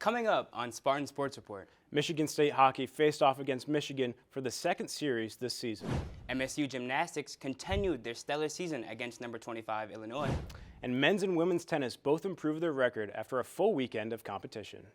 Coming up on Spartan Sports Report. Michigan State hockey faced off against Michigan for the second series this season. MSU gymnastics continued their stellar season against number 25 Illinois. And men's and women's tennis both improved their record after a full weekend of competition.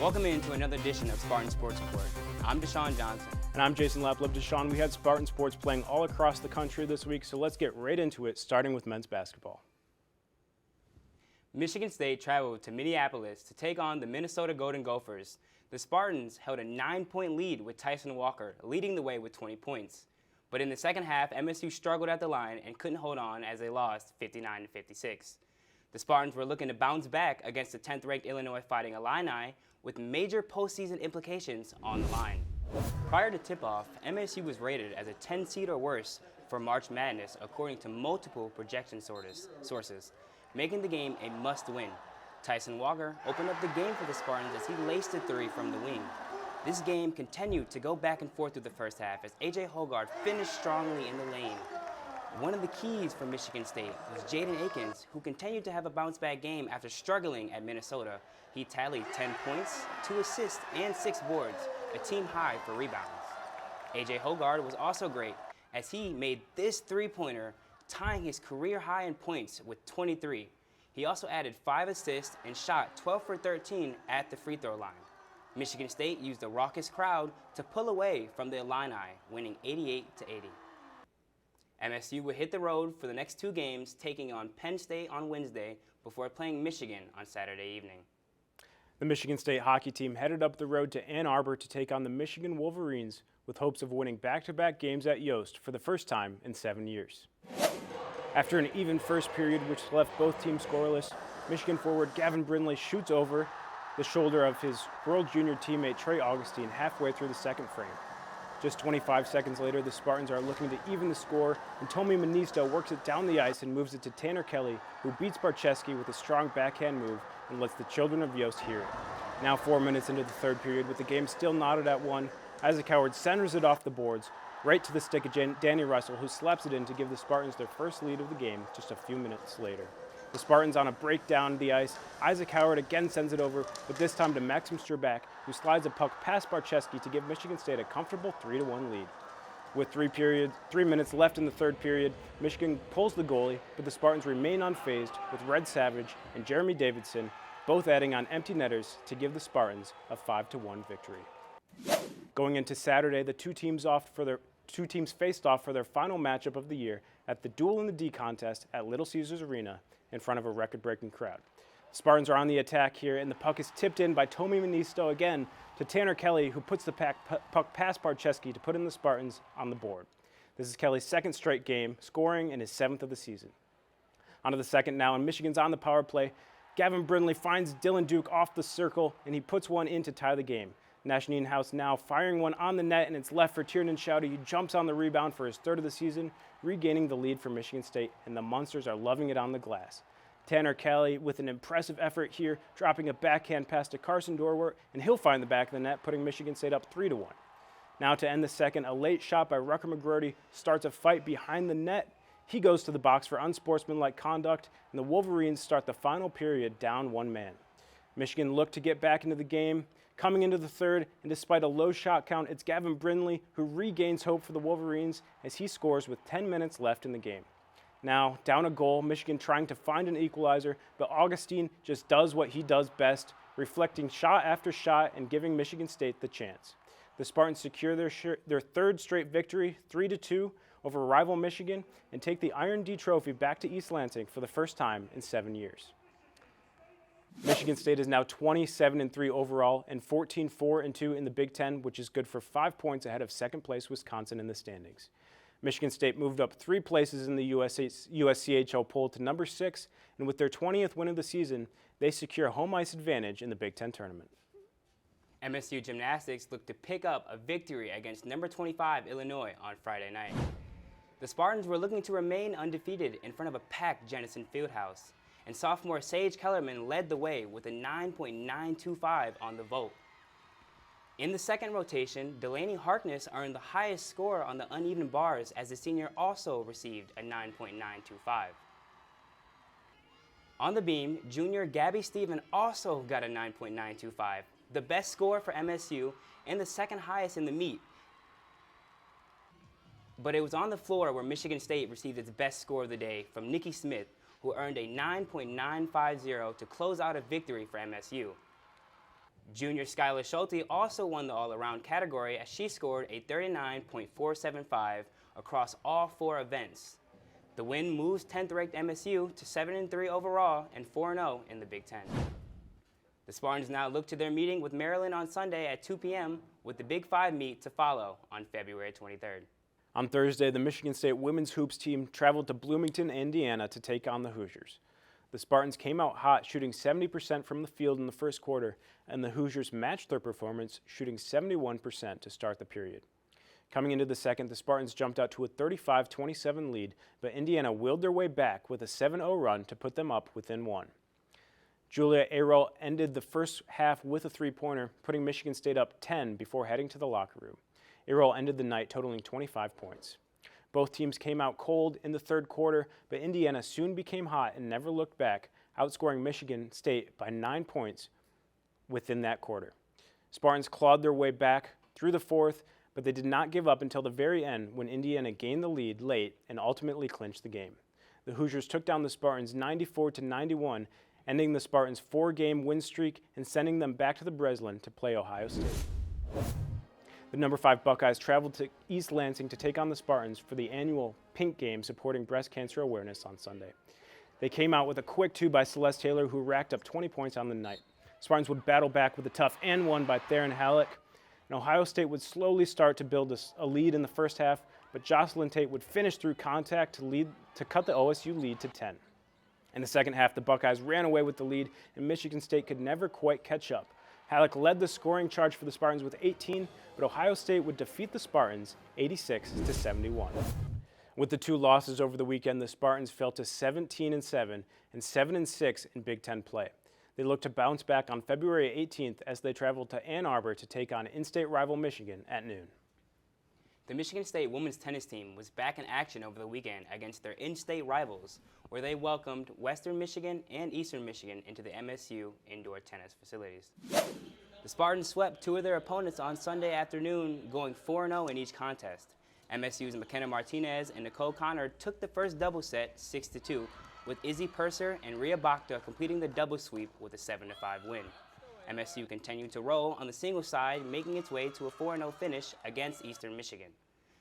Welcome into another edition of Spartan Sports Report. I'm Deshaun Johnson. And I'm Jason Laplov. Deshaun, we had Spartan sports playing all across the country this week, so let's get right into it, starting with men's basketball. Michigan State traveled to Minneapolis to take on the Minnesota Golden Gophers. The Spartans held a 9-point lead with Tyson Walker leading the way with 20 points. But in the second half, MSU struggled at the line and couldn't hold on as they lost 59-56. The Spartans were looking to bounce back against the 10th-ranked Illinois Fighting Illini with major postseason implications on the line. Prior to tip-off, MSU was rated as a 10 seed or worse for March Madness according to multiple projection sources, making the game a must-win. Tyson Walker opened up the game for the Spartans as he laced a three from the wing. This game continued to go back and forth through the first half as A.J. Hoggard finished strongly in the lane. One of the keys for Michigan State was Jaden Akins, who continued to have a bounce-back game after struggling at Minnesota. He tallied 10 points, 2 assists, and 6 boards, a team high for rebounds. A.J. Hoggard was also great as he made this three-pointer, tying his career high in points with 23. He also added 5 assists and shot 12 for 13 at the free throw line. Michigan State used a raucous crowd to pull away from the Illini, winning 88-80. MSU would hit the road for the next 2 games, taking on Penn State on Wednesday before playing Michigan on Saturday evening. The Michigan State hockey team headed up the road to Ann Arbor to take on the Michigan Wolverines with hopes of winning back-to-back games at Yost for the first time in 7 years. After an even first period which left both teams scoreless, Michigan forward Gavin Brindley shoots over the shoulder of his World Junior teammate Trey Augustine halfway through the second frame. Just 25 seconds later, the Spartans are looking to even the score, and Tommy Manisto works it down the ice and moves it to Tanner Kelly, who beats Barczewski with a strong backhand move and lets the children of Yost hear it. Now 4 minutes into the third period, with the game still knotted at 1, Isaac Howard centers it off the boards, right to the stick of Danny Russell, who slaps it in to give the Spartans their first lead of the game just a few minutes later. The Spartans on a break down the ice. Isaac Howard again sends it over, but this time to Maxim Strubak, who slides a puck past Barczewski to give Michigan State a comfortable 3-1 lead. With 3 minutes left in the third period, Michigan pulls the goalie, but the Spartans remain unfazed with Red Savage and Jeremy Davidson both adding on empty netters to give the Spartans a 5-1 victory. Going into Saturday, the two teams faced off for their final matchup of the year at the Duel in the D contest at Little Caesars Arena in front of a record-breaking crowd. The Spartans are on the attack here, and the puck is tipped in by Tommy Manisto again to Tanner Kelly, who puts the puck past Barczewski to put in the Spartans on the board. This is Kelly's second straight game, scoring in his 7th of the season. On to the second now, and Michigan's on the power play. Gavin Brindley finds Dylan Duke off the circle, and he puts one in to tie the game. Nash Nienhuis now firing one on the net, and it's left for Tiernan Schaude, who jumps on the rebound for his 3rd of the season, regaining the lead for Michigan State, and the Monsters are loving it on the glass. Tanner Kelly with an impressive effort here, dropping a backhand pass to Carson Dorwart, and he'll find the back of the net, putting Michigan State up 3-1. Now to end the second, a late shot by Rucker McGrody starts a fight behind the net. He goes to the box for unsportsmanlike conduct, and the Wolverines start the final period down 1 man. Michigan looked to get back into the game. Coming into the third, and despite a low shot count, it's Gavin Brindley who regains hope for the Wolverines as he scores with 10 minutes left in the game. Now, down a goal, Michigan trying to find an equalizer, but Augustine just does what he does best, reflecting shot after shot and giving Michigan State the chance. The Spartans secure their 3rd straight victory, 3-2, over rival Michigan, and take the Iron D Trophy back to East Lansing for the first time in 7 years. Michigan State is now 27-3 overall and 14-4-2 in the Big Ten, which is good for 5 points ahead of second place Wisconsin in the standings. Michigan State moved up 3 places in the USCHO poll to number 6, and with their 20th win of the season, they secure home ice advantage in the Big Ten tournament. MSU gymnastics looked to pick up a victory against number 25 Illinois on Friday night. The Spartans were looking to remain undefeated in front of a packed Jennison Fieldhouse, and sophomore Sage Kellerman led the way with a 9.925 on the vote. In the second rotation, Delaney Harkness earned the highest score on the uneven bars as the senior also received a 9.925. On the beam, junior Gabby Stephen also got a 9.925, the best score for MSU and the second highest in the meet. But it was on the floor where Michigan State received its best score of the day from Nikki Smith, who earned a 9.950 to close out a victory for MSU. Junior Skylar Schulte also won the all-around category as she scored a 39.475 across all 4 events. The win moves 10th-ranked MSU to 7-3 overall and 4-0 in the Big Ten. The Spartans now look to their meeting with Maryland on Sunday at 2 p.m. with the Big Five meet to follow on February 23rd. On Thursday, the Michigan State women's hoops team traveled to Bloomington, Indiana to take on the Hoosiers. The Spartans came out hot, shooting 70% from the field in the first quarter, and the Hoosiers matched their performance, shooting 71% to start the period. Coming into the second, the Spartans jumped out to a 35-27 lead, but Indiana willed their way back with a 7-0 run to put them up within 1. Julia Arol ended the first half with a three-pointer, putting Michigan State up 10 before heading to the locker room. Arol ended the night totaling 25 points. Both teams came out cold in the third quarter, but Indiana soon became hot and never looked back, outscoring Michigan State by 9 points within that quarter. Spartans clawed their way back through the fourth, but they did not give up until the very end when Indiana gained the lead late and ultimately clinched the game. The Hoosiers took down the Spartans 94-91, ending the Spartans' 4-game win streak and sending them back to the Breslin to play Ohio State. The number 5 Buckeyes traveled to East Lansing to take on the Spartans for the annual Pink Game supporting breast cancer awareness on Sunday. They came out with a quick 2 by Celeste Taylor, who racked up 20 points on the night. Spartans would battle back with a tough and 1 by Theron Halleck. And Ohio State would slowly start to build a lead in the first half, but Jocelyn Tate would finish through contact to cut the OSU lead to 10. In the second half, the Buckeyes ran away with the lead, and Michigan State could never quite catch up. Halleck led the scoring charge for the Spartans with 18, but Ohio State would defeat the Spartans 86-71. With the 2 losses over the weekend, the Spartans fell to 17-7 and 7-6 in Big Ten play. They look to bounce back on February 18th as they travel to Ann Arbor to take on in-state rival Michigan at noon. The Michigan State women's tennis team was back in action over the weekend against their in-state rivals, where they welcomed Western Michigan and Eastern Michigan into the MSU indoor tennis facilities. The Spartans swept 2 of their opponents on Sunday afternoon, going 4-0 in each contest. MSU's McKenna Martinez and Nicole Connor took the first double set 6-2, with Izzy Purser and Rhea Bakhta completing the double sweep with a 7-5 win. MSU continued to roll on the singles side, making its way to a 4-0 finish against Eastern Michigan.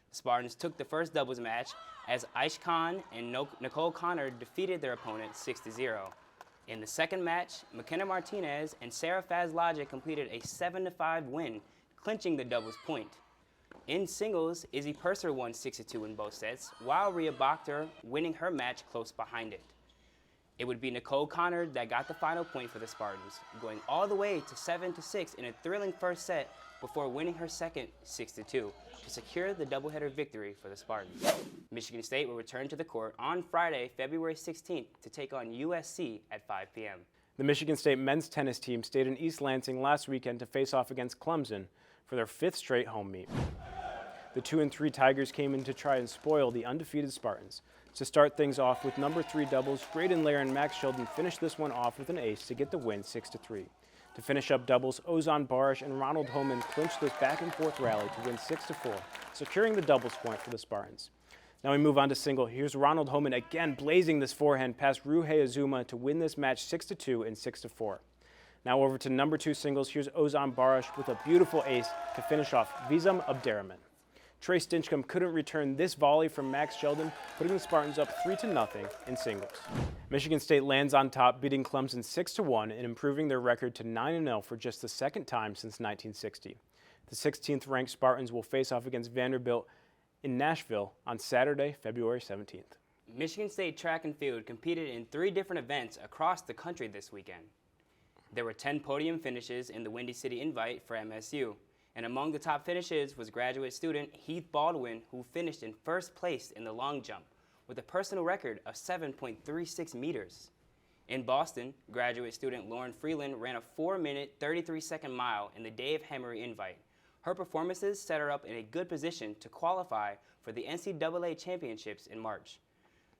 The Spartans took the first doubles match as Aish Khan and Nicole Connor defeated their opponent 6-0. In the second match, McKenna Martinez and Sarah Fazlaja completed a 7-5 win, clinching the doubles point. In singles, Izzy Purser won 6-2 in both sets, while Rhea Bakhta winning her match close behind it. It would be Nicole Connor that got the final point for the Spartans, going all the way to 7-6 in a thrilling first set before winning her second 6-2 to secure the doubleheader victory for the Spartans. Michigan State will return to the court on Friday, February 16th to take on USC at 5 p.m. The Michigan State men's tennis team stayed in East Lansing last weekend to face off against Clemson for their 5th straight home meet. The 2-3 Tigers came in to try and spoil the undefeated Spartans. To start things off with number 3 doubles, Graydon Lair and Max Sheldon finished this one off with an ace to get the win 6-3. To finish up doubles, Ozan Barish and Ronald Homan clinched this back-and-forth rally to win 6-4, securing the doubles point for the Spartans. Now we move on to single. Here's Ronald Homan again blazing this forehand past Ruhei Azuma to win this match 6-2 and 6-4. Now over to number 2 singles. Here's Ozan Barish with a beautiful ace to finish off Vizam Abderrahman. Trey Stinchcomb couldn't return this volley from Max Sheldon, putting the Spartans up 3-0 in singles. Michigan State lands on top, beating Clemson 6-1 and improving their record to 9-0 for just the second time since 1960. The 16th-ranked Spartans will face off against Vanderbilt in Nashville on Saturday, February 17th. Michigan State track and field competed in 3 different events across the country this weekend. There were 10 podium finishes in the Windy City Invite for MSU. And among the top finishes was graduate student Heath Baldwin, who finished in first place in the long jump with a personal record of 7.36 meters. In Boston, graduate student Lauren Freeland ran a 4-minute, 33-second mile in the Dave Hemery Invite, Her performances set her up in a good position to qualify for the NCAA championships in March.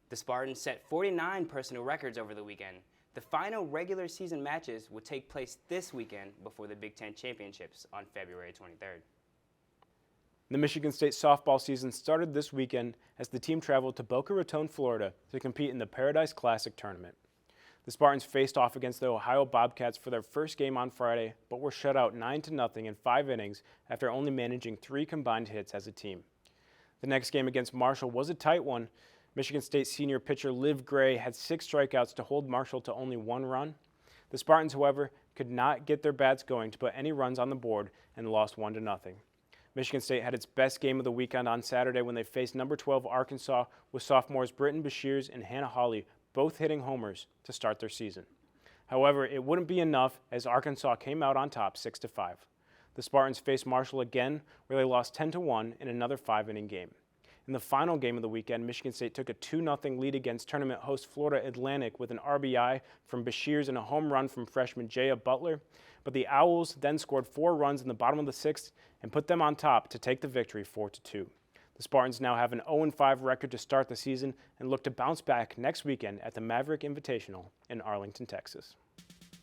The Spartans set 49 personal records over the weekend. The final regular season matches will take place this weekend before the Big Ten championships on February 23rd. The Michigan State softball season started this weekend as the team traveled to Boca Raton, Florida to compete in the Paradise Classic tournament. The Spartans faced off against the Ohio Bobcats for their first game on Friday, but were shut out 9-0 in 5 innings after only managing 3 combined hits as a team. The next game against Marshall was a tight one. Michigan State senior pitcher Liv Gray had 6 strikeouts to hold Marshall to only 1 run. The Spartans, however, could not get their bats going to put any runs on the board and lost 1-0. Michigan State had its best game of the weekend on Saturday when they faced number 12 Arkansas with sophomores Britton Bashirs and Hannah Hawley both hitting homers to start their season. However, it wouldn't be enough as Arkansas came out on top 6-5. The Spartans faced Marshall again where they lost 10-1 in another 5-inning game. In the final game of the weekend, Michigan State took a 2-0 lead against tournament host Florida Atlantic with an RBI from Bashirs and a home run from freshman Jaya Butler. But the Owls then scored 4 runs in the bottom of the 6th and put them on top to take the victory 4-2. The Spartans now have an 0-5 record to start the season and look to bounce back next weekend at the Maverick Invitational in Arlington, Texas.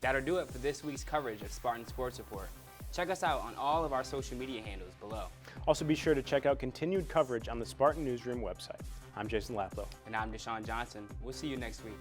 That'll do it for this week's coverage of Spartan Sports Report. Check us out on all of our social media handles below. Also be sure to check out continued coverage on the Spartan Newsroom website. I'm Jason Laplow. And I'm Deshaun Johnson. We'll see you next week.